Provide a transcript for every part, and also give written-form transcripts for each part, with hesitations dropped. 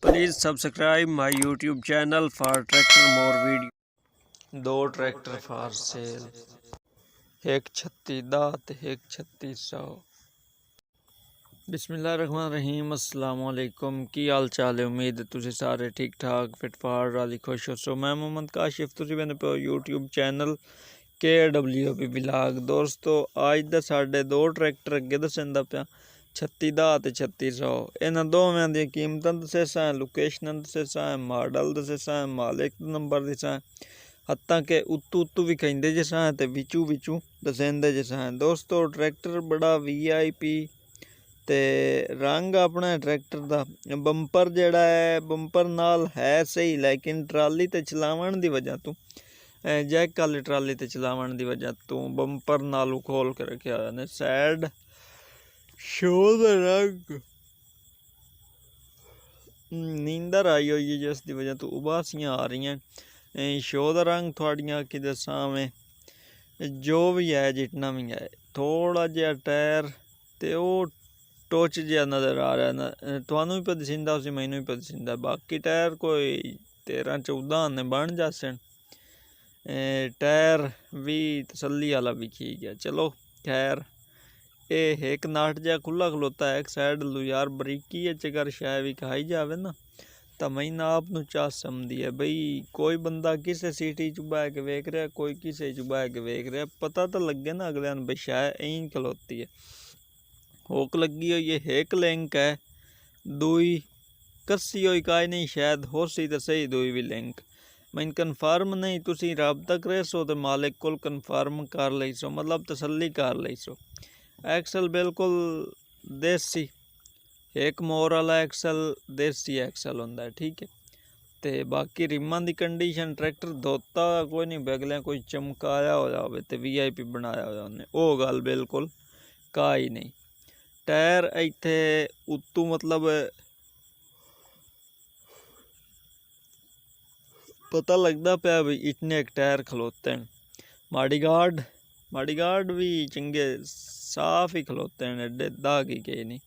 Please subscribe my YouTube channel for tractor more video. दो tractor for sale, एक 3610 ਤੇ एक 3600। बिस्मिल्लाहिर्रहमानिर्रहीम। अस्सलाम वालेकुम। की हाल चाल है? उम्मीद है तुसी सारे ठीक ठाक फिट फाट वाली खुश हो। सो मैं मोहम्मद काशिफ, तुसी मैंने पे यूट्यूब चैनल KWP ब्लॉग। दोस्तों आज दा साढ़े दो ट्रैक्टर अगे दसदा पिया 3610 ते 3600। इन्हां दोवां दी कीमतां दसेसां, लोकेशनां दसेसां, मॉडल दसेसां, मालिक नंबर दसेसां, हत्तां के उत्तू उत्तू विखाइंदे जिसां ते विचू विचू दसेंदे जिसां। दोस्तों ट्रैक्टर बड़ा VIP ते रंग अपना ट्रैक्टर दा बंपर जिहड़ा है बंपर नाल है सही, लेकिन ट्राली ते चलावन दी वजह तो जैक वाली ट्राली ते चलावन दी वजह तो बंपर नालू खोल के रखा हुआ ने। सैड शो दा रंग नींदर आई हुई है जिसकी वजह तो उबासियां आ रही हैं। शो दा रंग थोड़ियां कि दसां में जो भी है जितना भी है, थोड़ा जिहा टायर ते ओह टोच जिहा नज़र आ रहा है ना, तुहानू भी पता दसिंदा उसी मैनू भी पता दसिंदा। बाकी टायर कोई 13-14 ने बन जासन। टायर भी तसल्ली वाला भी ठीक है। चलो खैर, ये एक नाट जहा खुला खलोता है, एक साइड लू यार बरीकी अगर शाय भी खाई जाए ना तो मैं आप चास समझी है बई कोई बंदा किसे सीटी च बह के वेख रहा, कोई किसे च बह के वेख रहा, पता तो लगे ना अगले बई शाय ऐं खलोती है। होक लगी हुई है, एक लिंक है, दुई कसी हुई काई नहीं, शायद हो सी तो सही दुई भी लिंक। मैं कन्फर्म नहीं, तुसी राबता करे सो तो मालिक को कन्फर्म कर ली सो, मतलब तसल्ली कर ली सो। एक्सल बिल्कुल देसी, एक मोर वाला एक्सल देसी एक्सल होंदा है, ठीक है। ते बाकी रिमां दी कंडीशन ट्रैक्टर धोता कोई नहीं, बगलियां कोई चमकाया होया होवे ते VIP बनाया होया उन्हें, वो गल बिल्कुल का ही नहीं। टायर इत्थे उत्तू मतलब पता लगता पाया भी इतने एक टायर खलोते हैं। माड़ीगार्ड भी चंगे साफ ही खलोते हैं, एडे दाग ही के नहीं।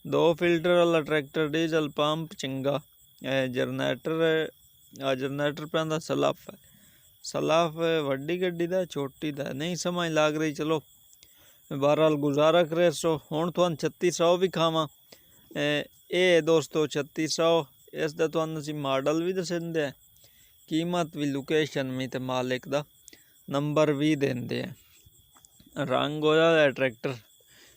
2 फिल्टर वाला ट्रैक्टर, डीजल पंप चंगा, जनरेटर पे आंदा सलाफ है। सलाफ वड्डी गड्डी दा छोटी दा नहीं समझ लग रही। चलो बहरहाल गुजारा करे सो। हुण तुहानू 3600 भी खावां। ये दोस्तों 3600, इसका तुहानू असीं मॉडल भी दसेंदे हैं, कीमत भी, लोकेशन भी ते मालिक दा नंबर भी देंदे हैं। रंग होया है ट्रैक्टर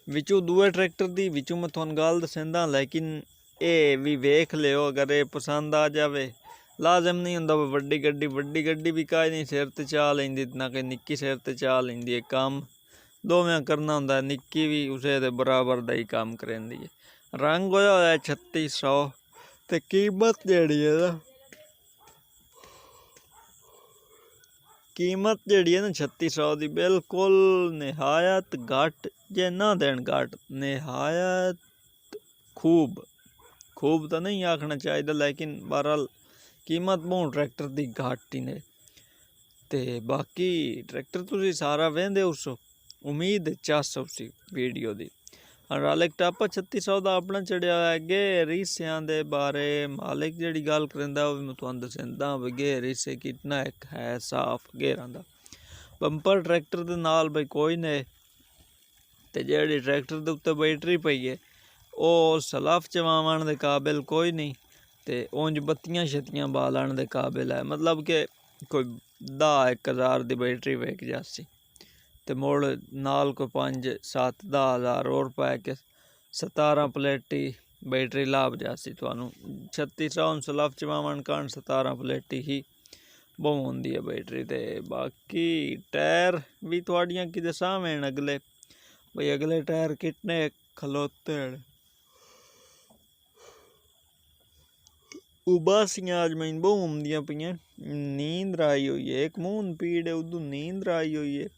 विचू दूए ट्रैक्टर दी विचू मैं तुहानू गल दसेंदा, लेकिन ये भी वेख लियो अगर ये पसंद आ जावे। लाजम नहीं हुंदा वड्डी गड्डी भी काई नहीं सिर ते चा लैंदी, ना कि निक्की सिर ते चा लैंदी। काम दोवें करना हुंदा, निक्की भी उसे दे बराबर दा ही काम करेंदी है। रंग होया है 3600 ते कीमत जेहड़ी है ना, कीमत जड़ी है ना 3600 की बिल्कुल निहायत घट, जे ना देन घट, निहायत खूब तो नहीं आखना चाहिए, लेकिन बहरहाल कीमत बहुत ट्रैक्टर की घट ही ने। ते बाकी ट्रैक्टर तुसी सारा वेंदे उस उम्मीद चास उसी वीडियो दी। रालिक टापा 3600 का अपना चढ़िया है। गे रिसियां दे बारे मालिक जड़ी गल करेंदा वो भी मैं तुहानू दसेंदा भी गे रिसे कितना एक है साफ गेरां दा। बंपर ट्रैक्टर दे नाल बई कोई ने, ते जेड़ी ट्रैक्टर दे उत्ते बैटरी पई है वो सलाफ चवावन दे काबिल कोई नहीं, ते उंज बत्तियां शत्तियां बालन दे काबिल है। मतलब के कोई 10,000 दी बैटरी वेक जासी ते मुड़ नाल को 5-7-10 हज़ार और पै के 17 प्लेटी बैटरी लाभ जासी। तुहानू 3600 सलाफ चवावन कारण 17 प्लेटी ही बहुत होंदी है बैटरी। ते बाकी टायर भी थोड़ियां कि दसां वेण अगले भाई, अगले टायर कितने खलोते हैं। उबासियां आज मैं बहुत आमदियां पियां, नींद आई हुई है, एक मुंह पीड़ है उदू नींद आई हुई है।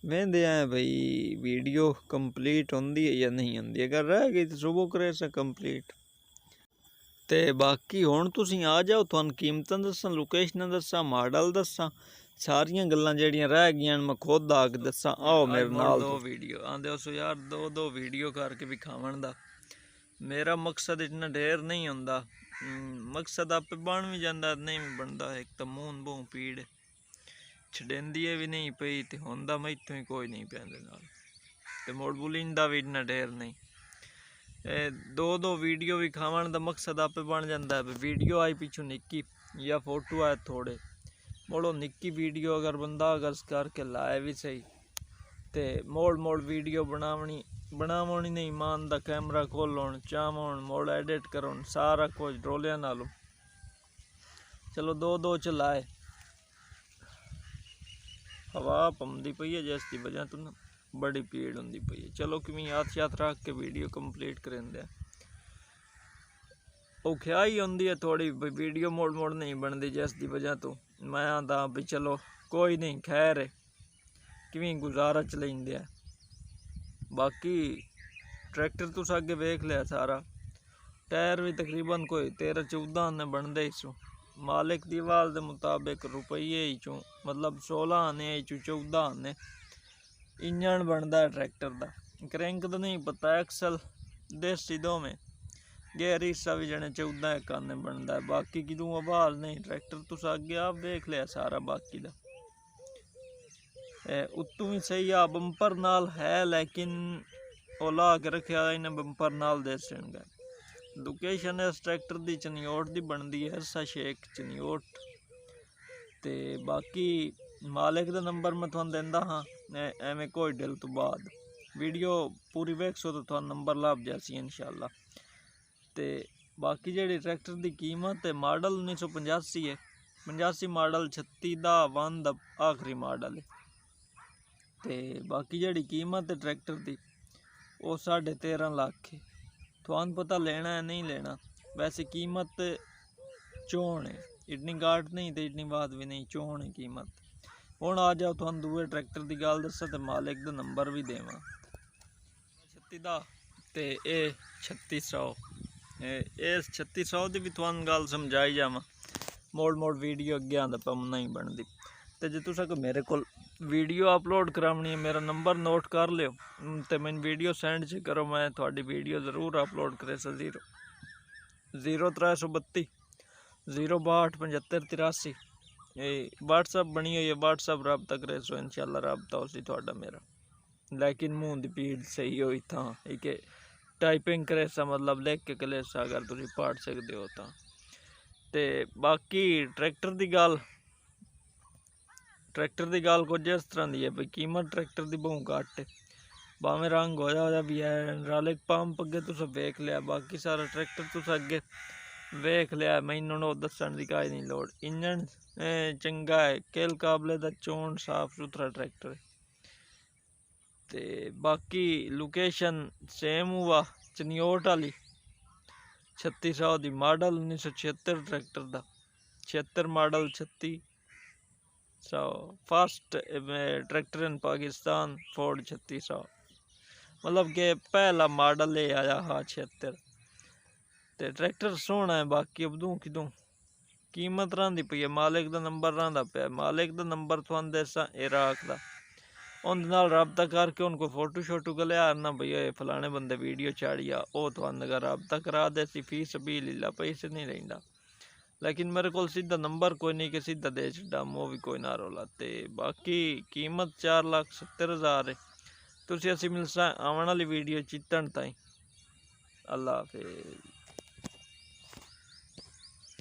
वेंदे आए भाई वीडियो कंप्लीट होंदी है या नहीं होंदी, अगर रह गई तो सुबह करे से कंप्लीट। ते बाकी हुण तुसीं आ जाओ, तुहानू कीमतां दसां, लोकेशनां दसां, मॉडल दसां, सारियां गल्लां जेहड़ियां रह गईयां मैं खुद आके दसां। आओ मेरे नाल। 2 वीडियो आंदे सो यार, 2 वीडियो करके विखावन दा मेरा मकसद इतना ढेर नहीं होंदा। मकसद आपे बन भी जाता नहीं भी बनता। एक तो मून बहू पीड़ छडेंदी भी नहीं पई ते होंदा मैथों ही कोई नहीं पैंदे नाल ते मुड़ बुलिंदा भी इन्ना ढेर नहीं। दो वीडियो भी खावन का मकसद आपे बन जाता है। वीडियो आई पिछू निक्की या फोटो आए थोड़े मोड़ो निक्की वीडियो अगर बंदा अगर करके लाए भी सही ते मोड़ वीडियो बनावनी नहीं मान दा कैमरा खोलन चावन मोड़ एडिट करन सारा कुछ ड्रोलिया नालों चलो दो चलाए हवा पमदी पई है जिसकी वजह तो ना बड़ी भीड़ होंदी पई है। चलो किवें हाथ रख के वीडियो कंप्लीट करेंदे औखियाई होंदी है थोड़ी वीडियो मोड़ नहीं बनती जिसकी वजह तो मैं आंदा भी चलो कोई नहीं खैर है किवें गुजारा च लेंदे। बाकी ट्रैक्टर तुस अगे वेख लिया सारा टायर भी तकरीबन कोई 13-14 आने बनते इसो मालिक दी आवाज़ के मुताबिक रुपये चों मतलब 16 आने 14 आने। इंजन बनता है ट्रैक्टर का क्रैंक तो नहीं पता एक्सल देसी दो में गेर हिस्सा भी जने 14 एक आने बनता है। बाकी की तू आवाज़ नहीं ट्रैक्टर तुस अगे आप देख लिया सारा बाकी का उत्तों भी सही आ बंपर नाल है लेकिन ओला के रखा इन्हें बंपर नाल दे गए। लोकेशन इस ट्रैक्टर की चनियोट की बनती है हरसा शेख चनियोट ते बाकी मालिक का नंबर मैं तुहानू देंदा हाँ एवें कोई दिल तो बाद वीडियो पूरी वेखसो तो तुहानू नंबर लभ जासी इंशाअल्लाह। ते बाकी जी ट्रैक्टर की कीमत है मॉडल 1985 है 85 मॉडल 36 दा 1 दा आखिरी मॉडल है। ते बाकी जी कीमत है ट्रैक्टर की वो 13.5 लाख है। तुहानू पता लेना है नहीं लेना वैसे कीमत चौन है इतनी घाट नहीं तो इतनी बात भी नहीं चौन है कीमत। हुण आ जाओ तुहानू दूए ट्रैक्टर की गल दसा तो मालिक का नंबर भी देवां 36 दा ते ये 3600 इस 3600 की भी तुहानू गल समझाई जावां मोड़ वीडियो अगे आंदा पम नहीं बनती। तो जे तुसा को मेरे को वीडियो अपलोड करावनी है मेरा नंबर नोट कर लियो तो मैंने वीडियो सेंड च करो मैं थोड़ी वीडियो जरूर अपलोड करे 0332 062 75 83 ये व्हाट्सअप बनी हुई है व्हाट्सअप रबता करे सो इंशाल्लाह रबता उसी थोड़ा मेरा लेकिन मुँह की भीड़ सही हुई था एक टाइपिंग करे सा मतलब लिख के कले सा अगर तुम पढ़ सकते हो तो बाकी ट्रैक्टर की गल कुछ इस तरह की है भाई कीमत ट्रैक्टर की बहु घट है भावें रंग होया भी है हाइड्रोलिक पंप अगे तुस वेख लिया बाकी सारा ट्रैक्टर तुस अगे वेख लिया मैनू दसन की काई नहीं लोड़। इंजन चंगा है किल काबले का चोन साफ सुथरा ट्रैक्टर है। ते बाकी लोकेशन सेम हुआ चनियोट वाली 3600 की मॉडल 1976 ट्रैक्टर का 76 मॉडल 3600 फर्स्ट ट्रैक्टर इन पाकिस्तान फोर्ड 3600 मतलब कि पहला मॉडल ये आया हाँ 76 ते ट्रैक्टर सोहना है। बाकी अबदू किदू कीमत रही पई है मालिक का नंबर रहा पाया मालिक का नंबर तुहानू देसा इराक का उनके नाल रबता करके उनको फोटो शोटो गलिया ना भैया फलाने बंदे वीडियो चाड़िया वो तुहानू रबता करा दे फीस भी लीला पैसे नहीं लेंदा लेकिन मेरे को सीधा नंबर कोई नहीं कि सीधा दे छड़ा वो भी कोई ना रोला। ते बाकी कीमत 4,70,000 है। तुसी असी मिलसा आवन वाली वीडियो चितन ताई अल्लाह हाफिज़।